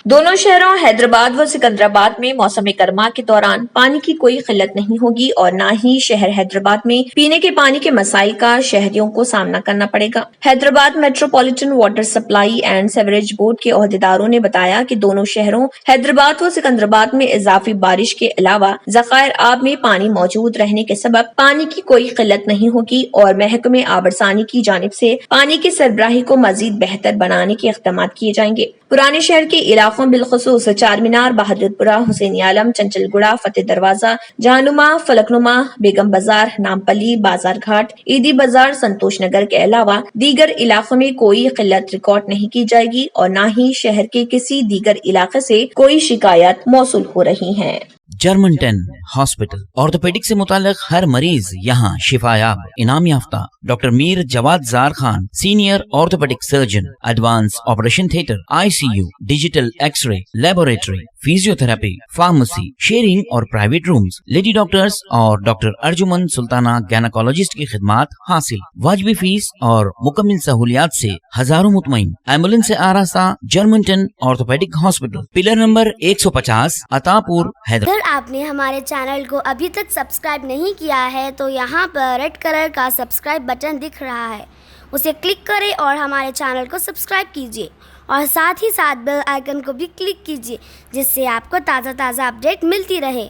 دونوں شہروں حیدرآباد و سکندرآباد میں موسم گرما کے دوران پانی کی کوئی قلت نہیں ہوگی اور نہ ہی شہر حیدرآباد میں پینے کے پانی کے مسائل کا شہریوں کو سامنا کرنا پڑے گا۔ Hyderabad metropolitan water supply and sewerage board کے عہدیداروں نے بتایا کہ دونوں شہروں حیدرآباد و سکندرآباد میں اضافی بارش کے علاوہ ذخائر آب میں پانی موجود رہنے کے سبب پانی کی کوئی قلت نہیں ہوگی اور محکمہ آبرسانی کی جانب سے پانی کی سربراہی کو مزید بہتر بنانے کے اقدامات کیے جائیں گے۔ پرانے شہر کے علاقوں بالخصوص چار مینار، بہادر پورہ، حسین عالم، چنچل گڑا، فتح دروازہ، جہانما، فلک نما، بیگم بازار، نامپلی، بازار گھاٹ، عیدی بازار، سنتوش نگر کے علاوہ دیگر علاقوں میں کوئی قلت ریکارڈ نہیں کی جائے گی اور نہ ہی شہر کے کسی دیگر علاقے سے کوئی شکایات موصول ہو رہی ہیں۔ جرمنٹن ہاسپٹل آرتھوپیڈک سے متعلق ہر مریض یہاں شفایاب، انعام یافتہ doctor Mir Jawad Zar Khan, senior orthopaedic surgeon, advance operation theatre, I C U, digital X ray, laboratory, physiotherapy, pharmacy, sharing اور پرائیویٹ رومز، لیڈی ڈاکٹرز اور ڈاکٹر ارجمن سلطانہ گینیکولوجسٹ کی خدمات حاصل، واجبی فیس اور مکمل سہولیات سے ہزاروں مطمئن، ایمبولینس سے آراستہ جرمنٹن آرتھوپیڈک ہاسپٹل، پلر نمبر 150، عطا پور، حیدرآباد۔ اگر آپ نے ہمارے چینل کو ابھی تک سبسکرائب نہیں کیا ہے تو یہاں پر ریڈ کلر کا سبسکرائب بٹن دکھ رہا ہے، اسے کلک کریں اور ہمارے چینل کو سبسکرائب کیجیے اور ساتھ ہی ساتھ بیل آئیکن کو بھی کلک کیجیے جس سے آپ کو تازہ اپڈیٹ ملتی رہے۔